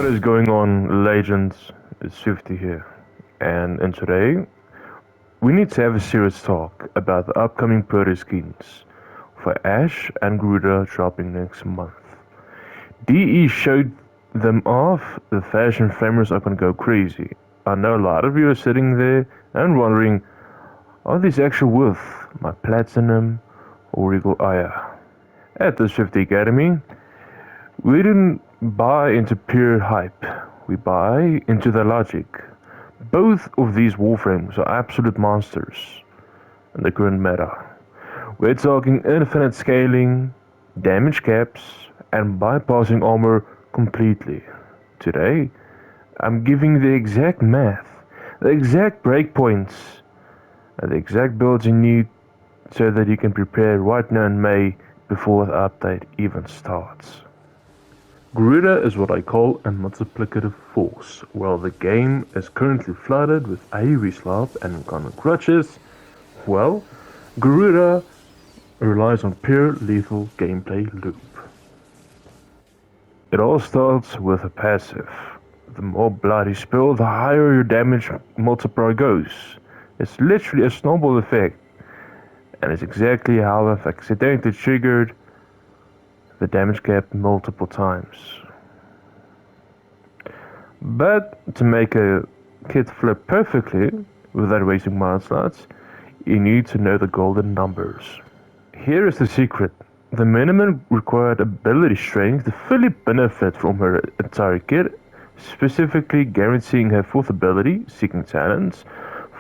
What is going on, legends? It's Swifty here, and today we need to have a serious talk about the upcoming Protoskins for Ash and Garuda dropping next month. DE showed them off, the fashion framers are gonna go crazy. I know a lot of you are sitting there and wondering, are these actually worth my platinum or regal ire? At the Swifty Academy, we didn't buy into pure hype, we buy into the logic. Both of these Warframes are absolute monsters in the current meta. We're talking infinite scaling, damage caps, and bypassing armor completely. Today, I'm giving the exact math, the exact breakpoints, and the exact builds you need so that you can prepare right now in May before the update even starts. Garuda is what I call a multiplicative force. While the game is currently flooded with AoE Slop and crutches, well, Garuda relies on pure lethal gameplay loop. It all starts with a passive. The more blood you spill, the higher your damage multiplier goes. It's literally a snowball effect, and it's exactly how I've accidentally triggered the damage cap multiple times. But to make a kit flip perfectly, without wasting mod slots, you need to know the golden numbers. Here is the secret. The minimum required ability strength to fully benefit from her entire kit, specifically guaranteeing her fourth ability, Seeking Talents,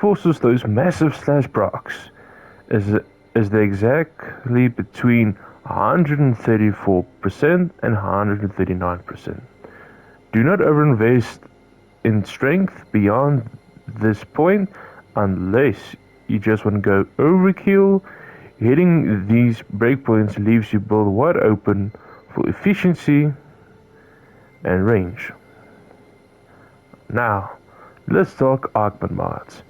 forces those massive slash procs, is the exactly between 134% and 139%. Do not overinvest in strength beyond this point unless you just want to go overkill. Hitting these breakpoints leaves you build wide open for efficiency and range. Now, let's talk Archon mods.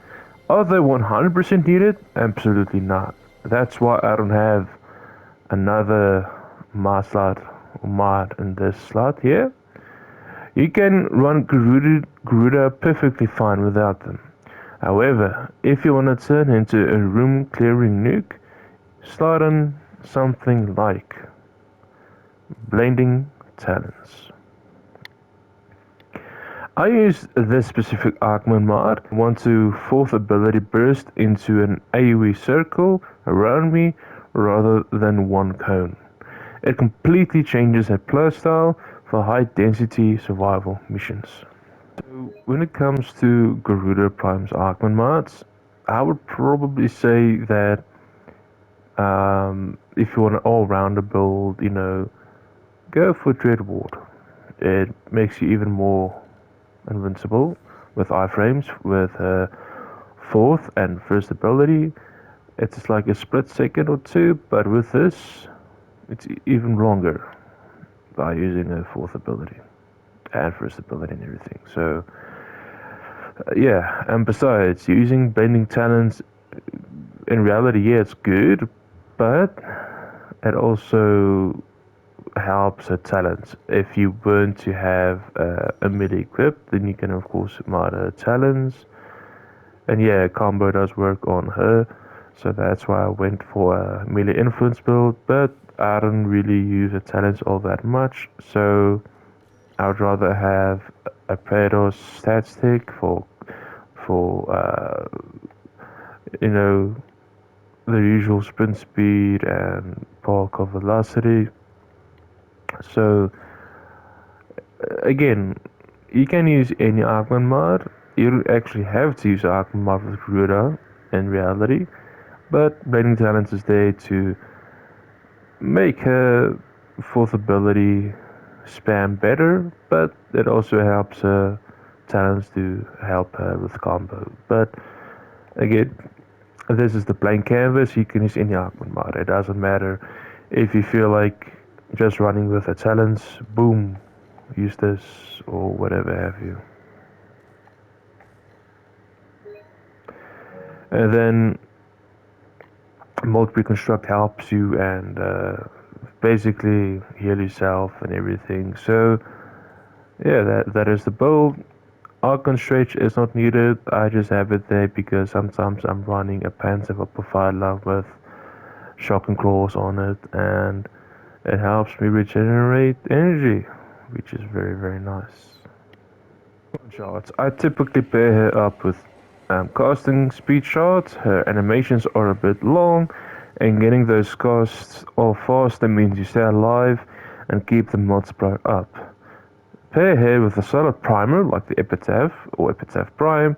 Are they 100% needed? Absolutely not. That's why I don't have another mod slot or mod in this slot here. You can run Garuda perfectly fine without them. However, if you want to turn into a room clearing nuke, slot on something like Blending Talents. I use this specific Archon mod. I want to fourth ability burst into an AoE circle around me rather than one cone. It completely changes her playstyle for high density survival missions. So when it comes to Garuda Prime's Archon mods, I would probably say that if you want an all-rounder build, go for Dreadward. It makes you even more invincible with iframes, with fourth and first ability. It's like a split second or two, but with this, it's even longer by using a fourth ability and first ability and everything. So, yeah, and besides, using blending talents, in reality, yeah, it's good, but it also helps her talents. If you weren't to have a melee equipped, then you can of course mod her talents. And yeah, combo does work on her, so that's why I went for a melee influence build, but I don't really use her talents all that much, so I would rather have a Praetor stat stick for the usual sprint speed and parkour velocity. So again, you can use any Archon mod. You don't actually have to use Archon mod with Garuda in reality, but Blending Talents is there to make her fourth ability spam better, but it also helps her talents to help her with combo. But again, this is the blank canvas. You can use any Archon mod. It doesn't matter if you feel like just running with the talents. Boom, use this or whatever have you. And then Mold Reconstruct helps you and basically heal yourself and everything. So Yeah, that is the build. Archon stretch is not needed. I just have it there because sometimes I'm running a Panzer of Profiler with shock and claws on it, and it helps me regenerate energy, which is very, very nice. Shards. I typically pair her up with casting speed shards. Her animations are a bit long, and getting those casts off faster means you stay alive and keep the multiplier up. Pair her with a solid primer like the Epitaph or Epitaph Prime,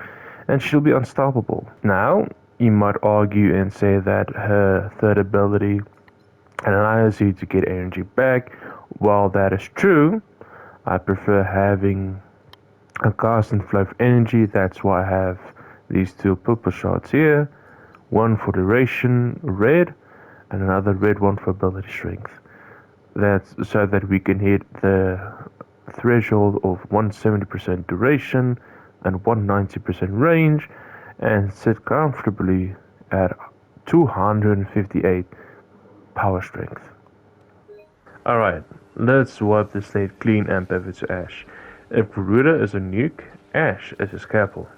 and she'll be unstoppable. Now, you might argue and say that her third ability allows you to get energy back. While that is true, I prefer having a constant flow of energy. That's why I have these two purple shards here. One for duration, red, and another red one for ability strength. That's so that we can hit the threshold of 170% duration and 190% range and sit comfortably at 258 power strength. Alright, let's wipe the slate clean and pivot to Ash. If Garuda is a nuke, Ash is a scalpel.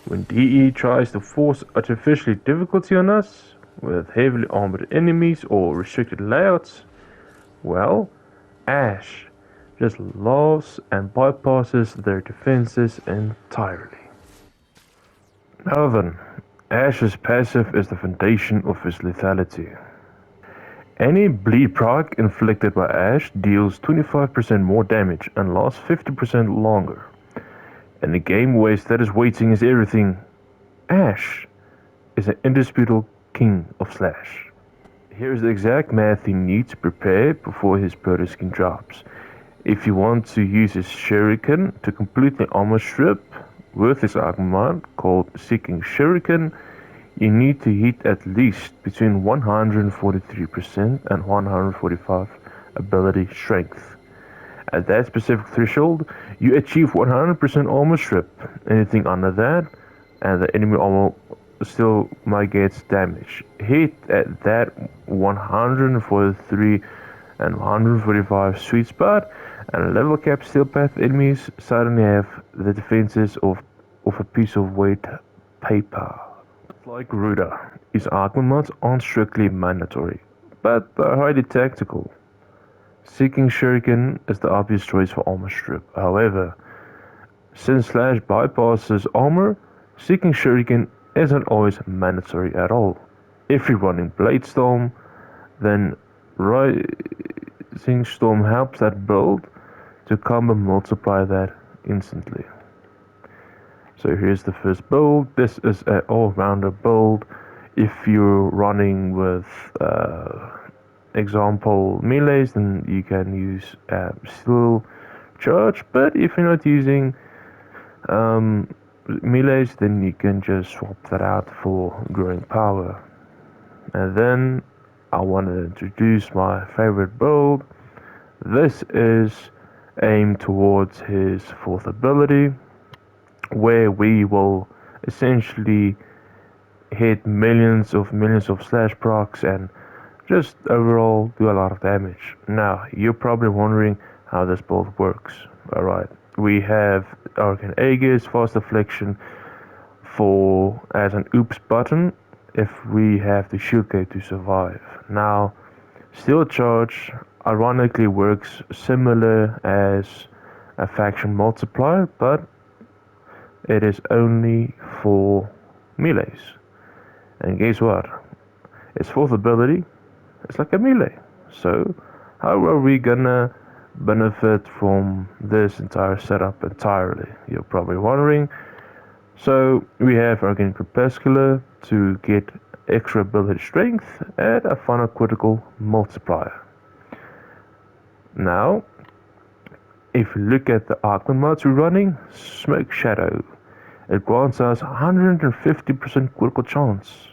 When DE tries to force artificially difficulty on us, with heavily armored enemies or restricted layouts, well, Ash just laughs and bypasses their defenses entirely. Now then, Ash's passive is the foundation of his lethality. Any bleed proc inflicted by Ash deals 25% more damage and lasts 50% longer. In a game where status weighting is everything, Ash is an indisputable king of slash. Here's the exact math you need to prepare before his Protoskin drops. If you want to use his Shuriken to completely armor strip with his Agumon called Seeking Shuriken, you need to hit at least between 143% and 145 ability strength. At that specific threshold, you achieve 100% armor strip. Anything under that, and the enemy armor still might get damage. Hit at that 143 and 145 sweet spot, and level cap steel path enemies suddenly have the defenses of a piece of weight paper. Like Garuda, his Archon mods aren't strictly mandatory, but they're highly tactical. Seeking Shuriken is the obvious choice for armor strip. However, since Slash bypasses armor, Seeking Shuriken isn't always mandatory at all. If you're running Blade Storm, then Rising Storm helps that build to combo multiply that instantly. So here's the first build. This is an all-rounder build. If you're running with example melees, then you can use steel charge, but if you're not using melees, then you can just swap that out for growing power. And then I want to introduce my favorite build. This is aimed towards his fourth ability, where we will essentially hit millions of slash procs and just overall do a lot of damage. Now, you're probably wondering how this build works. Alright, we have Archon Aegis, Fast Deflection for as an oops button if we have the shield gate to survive. Now, Steel Charge ironically works similar as a faction multiplier, but it is only for melees. And guess what? Its fourth ability is like a melee. So, how are we gonna benefit from this entire setup entirely? You're probably wondering. So, we have Organic Crepuscular to get extra ability strength and a final critical multiplier. Now, if you look at the Archon mods we're running, Smoke Shadow. It grants us 150% critical chance,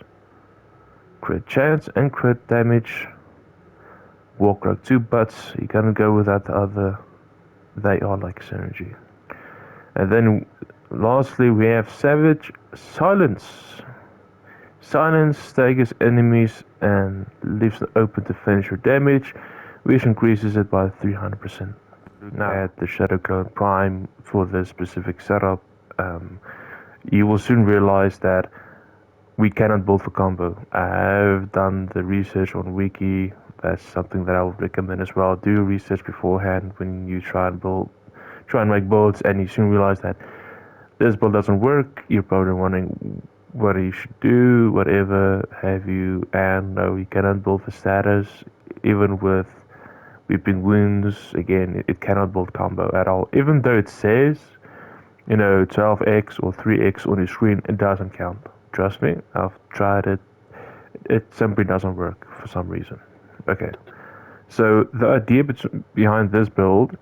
crit chance and crit damage. Warcraft 2 butts, you can't go without the other, they are like synergy. And then lastly we have Savage Silence. Silence staggers enemies and leaves them open to finish your damage, which increases it by 300%. Now at the Garuda Prime for this specific setup, you will soon realize that we cannot build for combo. I have done the research on Wiki. That's something that I would recommend as well. Do research beforehand when you try and make builds, and you soon realize that this build doesn't work. You're probably wondering what you should do, whatever have you, and no, you cannot build for status, even with weeping wounds. Again, it cannot build combo at all. Even though it says, 12x or 3x on your screen, it doesn't count. Trust me, I've tried it. It simply doesn't work for some reason. Okay, so the idea behind this build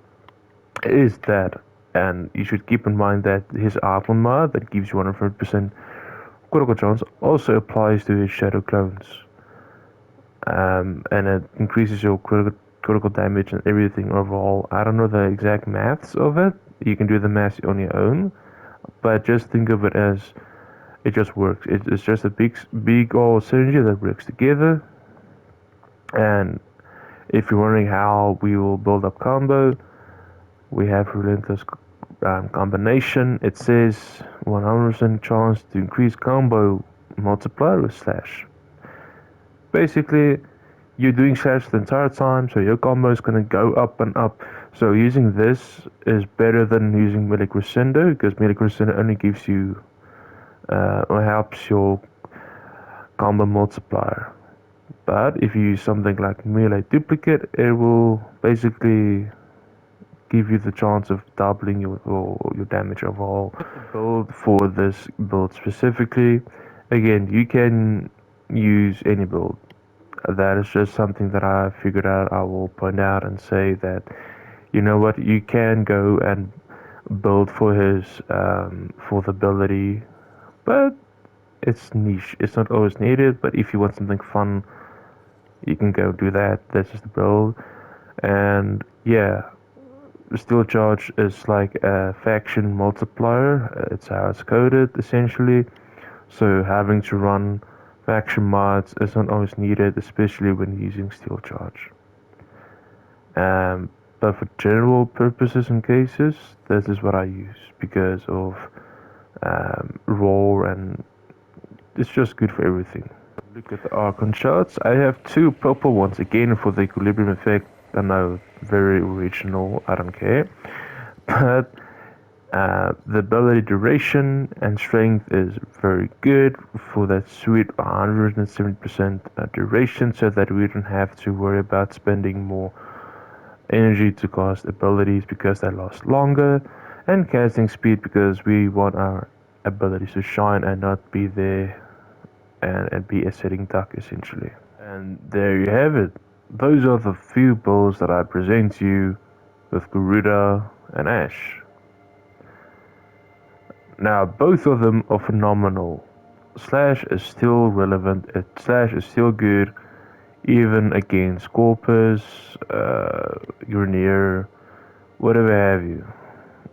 is that, and you should keep in mind that his Archon mod that gives you 100% critical chance also applies to his shadow clones. And it increases your critical damage and everything overall. I don't know the exact maths of it. You can do the maths on your own, but just think of it as it just works. It's just a big old synergy that works together. And if you're wondering how we will build up combo, we have relentless combination. It says 100% chance to increase combo multiplier with slash. Basically, you're doing slash the entire time, so your combo is going to go up and up. So using this is better than using melee crescendo, because melee crescendo only gives you or helps your combo multiplier. But if you use something like melee duplicate, it will basically give you the chance of doubling your damage overall. Build for this build specifically, again, you can use any build. That is just something that I figured out. I will point out and say that, you know what, you can go and build for his for the ability, but it's niche. It's not always needed. But if you want something fun, you can go do that. That's just the build. And yeah, Steel Charge is like a faction multiplier. It's how it's coded essentially. So having to run faction mods is not always needed, especially when using Steel Charge. But for general purposes and cases, this is what I use because of raw, and it's just good for everything. Look at the Archon shards. I have two purple ones again for the equilibrium effect. I know, very original, I don't care. But the ability duration and strength is very good for that sweet 170% duration, so that we don't have to worry about spending more energy to cast abilities because they last longer, and casting speed because we want our abilities to shine and not be there and be a sitting duck essentially. And there you have it. Those are the few builds that I present to you with Garuda and Ash. Now both of them are phenomenal. Slash is still relevant, Slash is still good even against Corpus, Uranier, whatever have you.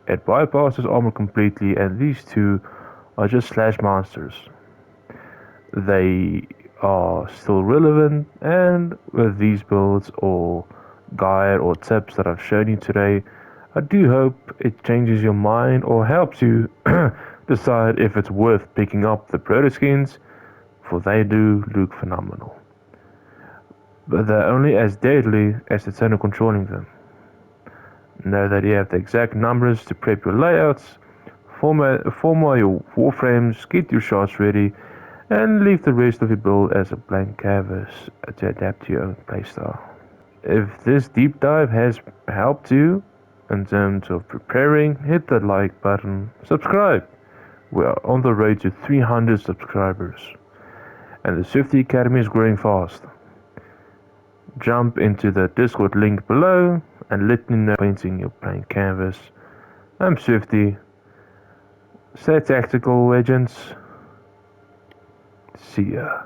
It bypasses armor completely, and these two are just slash monsters. They are still relevant, and with these builds or guide or tips that I've shown you today, I do hope it changes your mind or helps you decide if it's worth picking up the Protoskins, for they do look phenomenal. But they're only as deadly as the turner controlling them. Know that you have the exact numbers to prep your layouts, format your warframes, get your shards ready, and leave the rest of your build as a blank canvas to adapt to your own playstyle. If this deep dive has helped you in terms of preparing, hit that like button, subscribe. We are on the road to 300 subscribers, and the Swifty Academy is growing fast. Jump into the Discord link below and let me know painting your blank canvas. I'm Swifty. Stay tactical, legends. See ya.